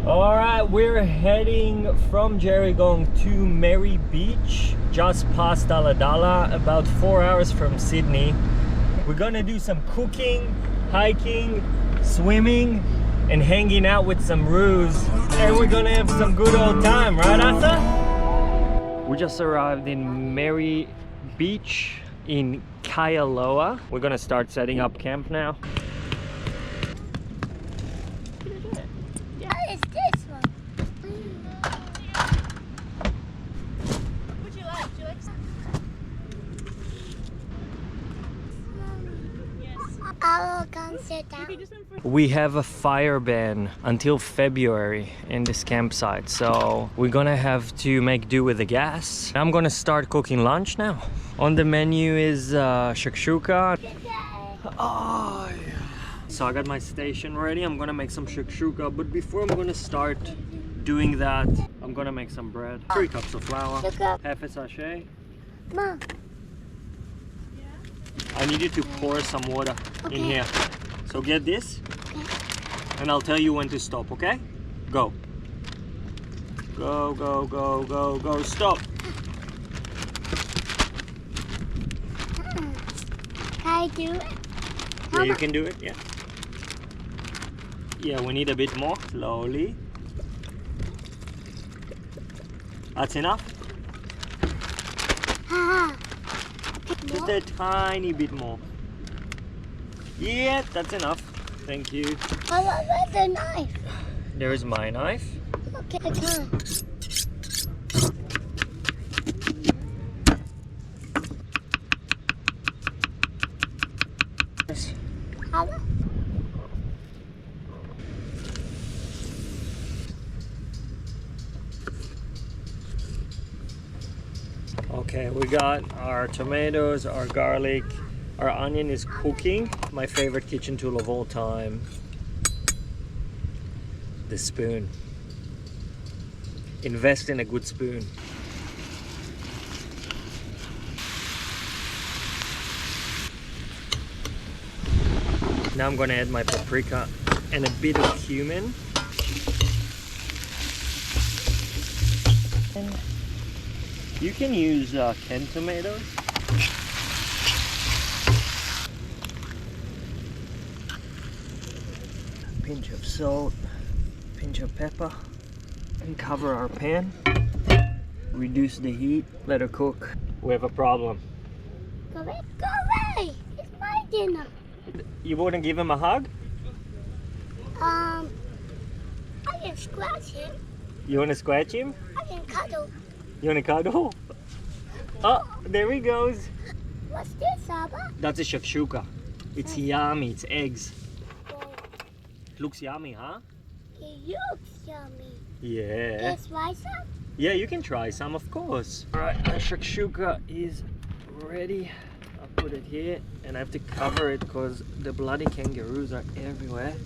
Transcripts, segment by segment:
Alright, we're heading from Gerringong to Merry Beach, just past Ulladulla, about 4 hours from Sydney. We're gonna do some cooking, hiking, swimming, and hanging out with some roos. And we're gonna have some good old time, right Asa? We just arrived in Merry Beach in Kaialoa. We're gonna start setting up camp now. We have a fire ban until February in this campsite, so we're gonna have to make do with the gas. I'm gonna start cooking lunch now. On the menu is shakshuka. Oh, yeah. So I got my station ready. I'm gonna make some shakshuka, but before I'm gonna start doing that, I'm gonna make some bread. 3 cups of flour, half a sachet. Mom. I need you to pour some water in here. So get this, and I'll tell you when to stop, okay? Go. Go, go, go, go, go, stop. Can I do it? Yeah, you can do it, yeah. Yeah, we need a bit more, slowly. That's enough? Just a tiny bit more. Yeah, that's enough. Thank you. Where's the knife? There's my knife. Okay, I can't. Okay, we got our tomatoes, our garlic, our onion is cooking. My favorite kitchen tool of all time, the spoon. Invest in a good spoon. Now I'm gonna add my paprika and a bit of cumin. You can use canned tomatoes. Pinch of salt, pinch of pepper, and cover our pan. Reduce the heat, let it cook. We have a problem. Go away! Go away! It's my dinner. You wouldn't give him a hug? I can scratch him. You want to scratch him? I can cuddle. You want to cuddle? Oh, there he goes. What's this, Abba? That's a shakshuka. It's yummy, it's eggs. Looks yummy, huh? It looks yummy. Yeah. Can I try some? Yeah, you can try some, of course. Alright, the shakshuka is ready. I'll put it here, and I have to cover it because the bloody kangaroos are everywhere.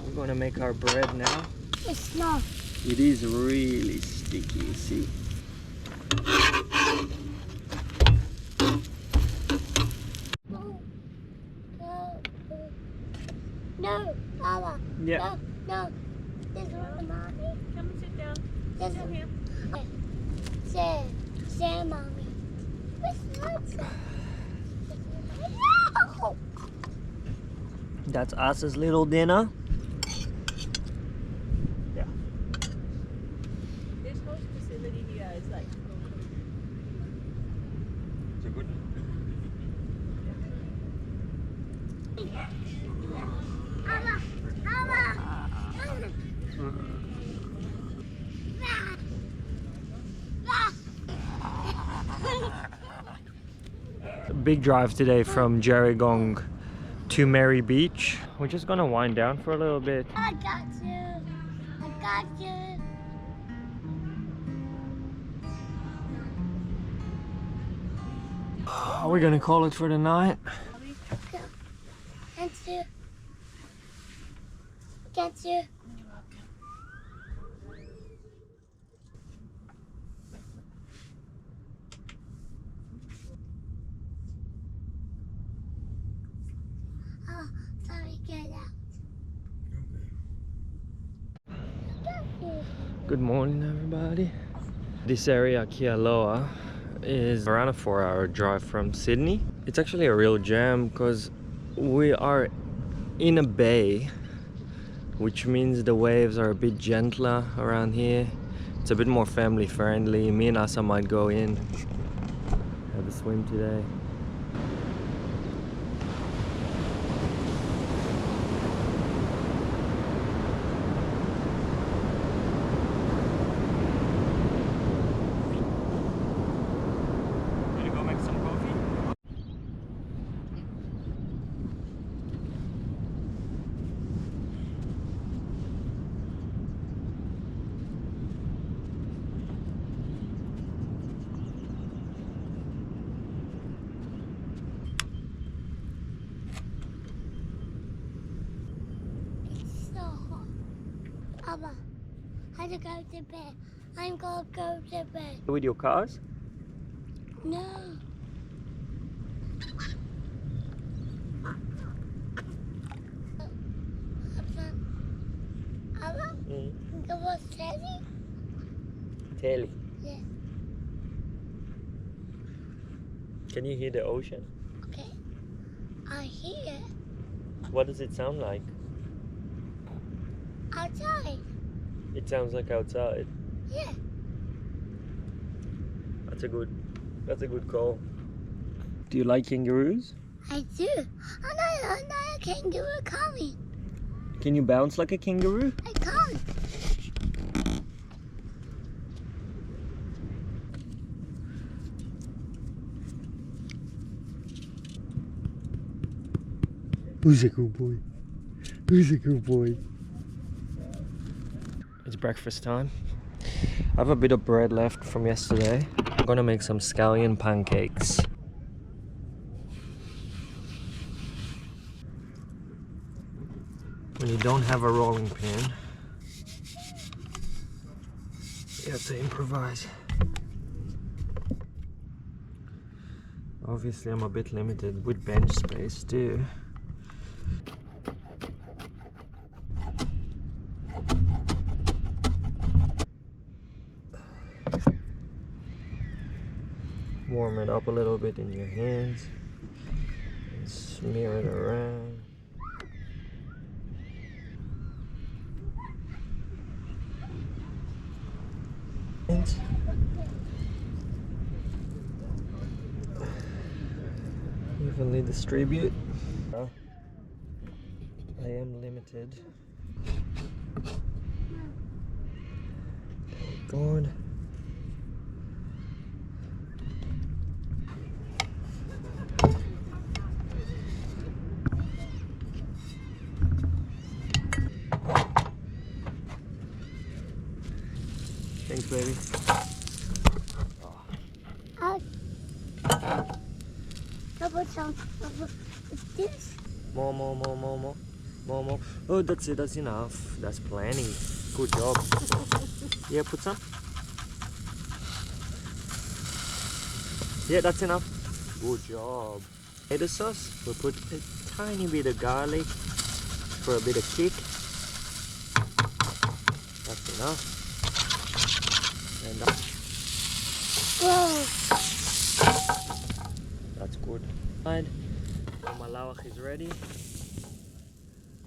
We're gonna make our bread now. It's not. It is really sticky, you see. No, Abba. Yeah. No. This is mommy. Come and sit down. This Sit is here. Say, mommy. What's that? No! That's Asa's little dinner. Yeah. This whole facility here is like. Is it good? Big drive today from Gerringong to Merry Beach. We're just gonna wind down for a little bit. I got you. I got you. Are we gonna call it for the night? Can't you? Can't you? Oh, sorry, get out. Good morning, everybody. This area, Kealoha, is around a 4-hour drive from Sydney. It's actually a real jam because we are in a bay, which means the waves are a bit gentler around here. It's a bit more family friendly. Me and Asa might go in, have a swim today. Gonna go make some coffee? It's so hot. Papa, I had to go to bed. I'm gonna go to bed. With your cars? No. Papa, go watch Teddy? Telly. Yeah. Can you hear the ocean? Okay. I hear What does it sound like? outside. It sounds like outside. Yeah. That's a good call. Do you like kangaroos? I do. I kangaroo coming. Can you bounce like a kangaroo? I can't. Who's a good boy? Who's a good boy? It's breakfast time. I have a bit of bread left from yesterday. I'm gonna make some scallion pancakes. When you don't have a rolling pin, you have to improvise. Obviously, I'm a bit limited with bench space too. Warm it up a little bit in your hands and smear it around. Evenly distribute. I am limited. God. Thanks, baby. Papa, what's this? More. Oh, that's it, that's enough. That's plenty. Good job. Yeah, put some. Yeah, that's enough. Good job. Tomato sauce, we'll put a tiny bit of garlic for a bit of kick. That's enough. And Whoa. that's good. Fine. My lawak is ready.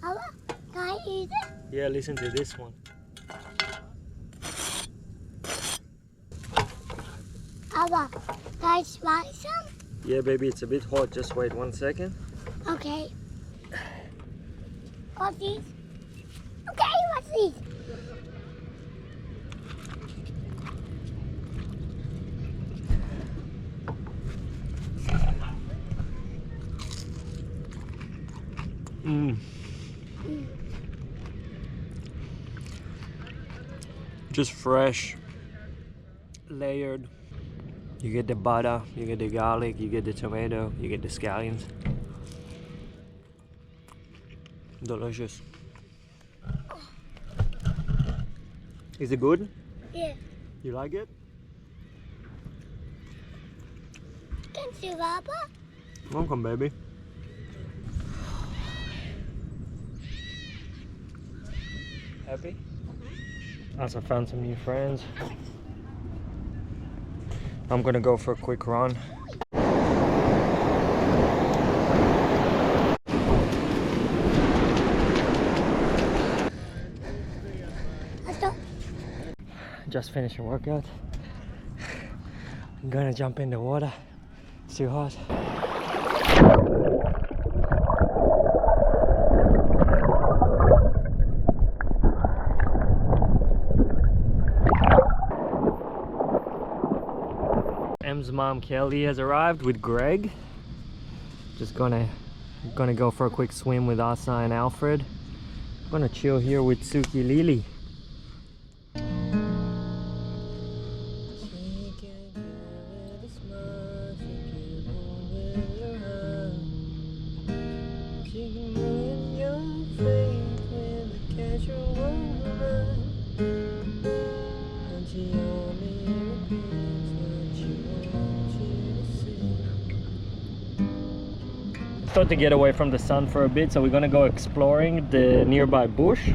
Papa, can I eat it? Yeah, listen to this one. Papa, can I try some? Yeah, baby, it's a bit hot. Just wait 1 second. Okay. What's this? Okay, what's this? Just fresh, layered. You get the butter, you get the garlic, you get the tomato, you get the scallions. Delicious. Is it good? Yeah. You like it? Can you, Papa? Welcome, baby. Happy? Also found some new friends. I'm gonna go for a quick run. Just finished a workout. I'm gonna jump in the water. It's too hot. Em's mom Kelly has arrived with Greg. Just gonna go for a quick swim with Asa and Alfred. I'm gonna chill here with Suki Lily. Thought to get away from the sun for a bit, so we're gonna go exploring the nearby bush.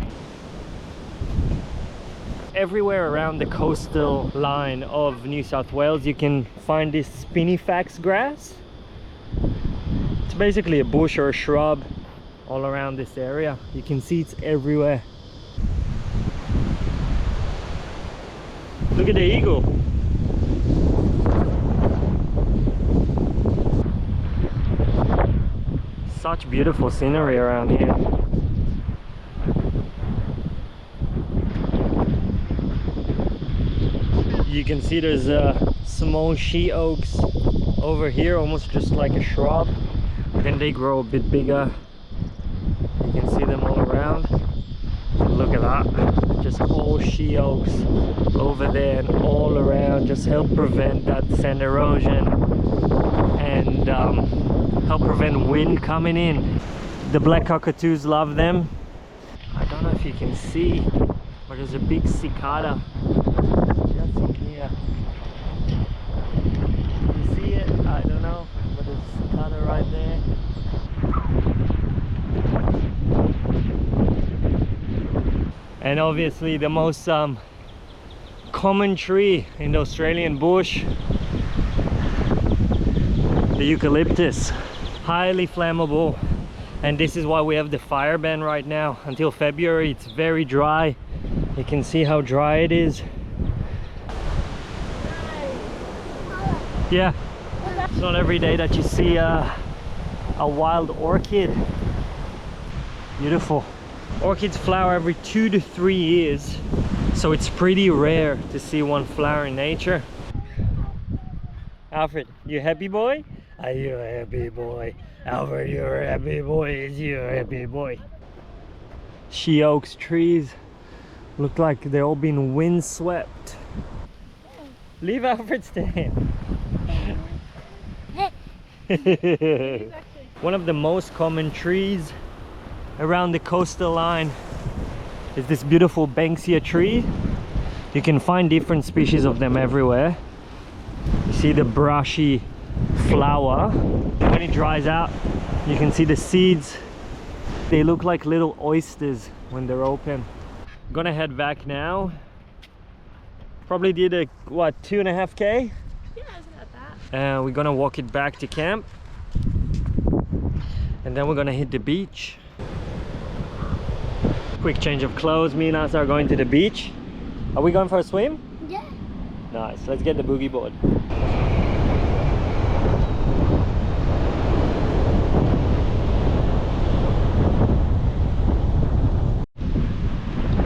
Everywhere around the coastal line of New South Wales you can find this spinifex grass. It's basically a bush or a shrub all around this area. You can see it's everywhere. Look at the eagle. Such beautiful scenery around here. You can see there's small she oaks over here, almost just like a shrub. Then they grow a bit bigger. You can see them all around. Look at that. Just all she oaks over there and all around. Just help prevent that sand erosion and help prevent wind coming in. The black cockatoos love them. I don't know if you can see, but there's a big cicada just in here. You see it? I don't know, but there's a cicada right there. And obviously the most common tree in the Australian bush, the eucalyptus. Highly flammable, and this is why we have the fire ban right now until February. It's very dry. You can see how dry it is. Yeah, it's not every day that you see a wild orchid. Beautiful. Orchids flower every 2 to 3 years, so it's pretty rare to see one flower in nature. Alfred, you happy boy? Are you a happy boy? Alfred, you're a happy boy. Is you a happy boy? She oaks trees look like they're all been windswept. Leave Alfred stand. One of the most common trees around the coastal line is this beautiful Banksia tree. You can find different species of them everywhere. You see the brushy flower. When it dries out, you can see the seeds. They look like little oysters when they're open. I'm gonna head back now. Probably did a, what, 2.5K? Yeah, it's about that. We're gonna walk it back to camp, and then we're gonna hit the beach. Quick change of clothes. Me and us are going to the beach. Are we going for a swim? Yeah. Nice. Let's get the boogie board.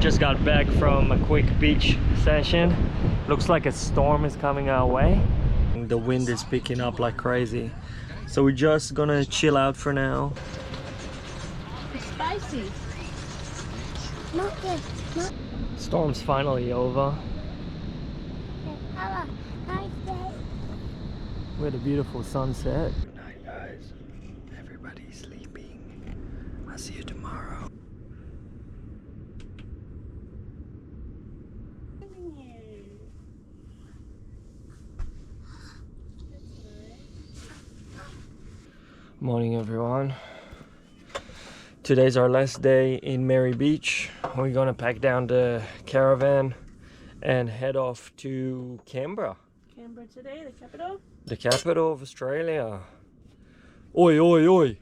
Just got back from a quick beach session. Looks like a storm is coming our way. The wind is picking up like crazy. So we're just gonna chill out for now. It's spicy. Not good. Not Storm's finally over. good. Have a nice day. We had a beautiful sunset. Good night, guys. Everybody's sleeping. I'll see you tomorrow. Morning, everyone. Today's our last day in Mary Beach. We're gonna pack down the caravan and head off to Canberra, Canberra today, the capital. the capital of Australia. Oi, oi, oi.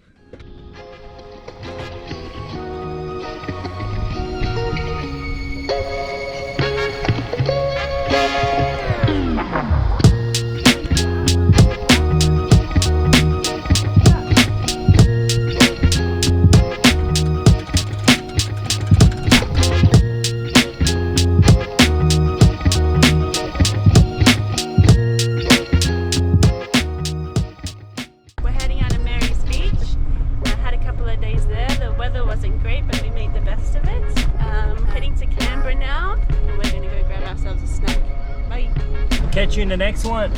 Catch you in the next one.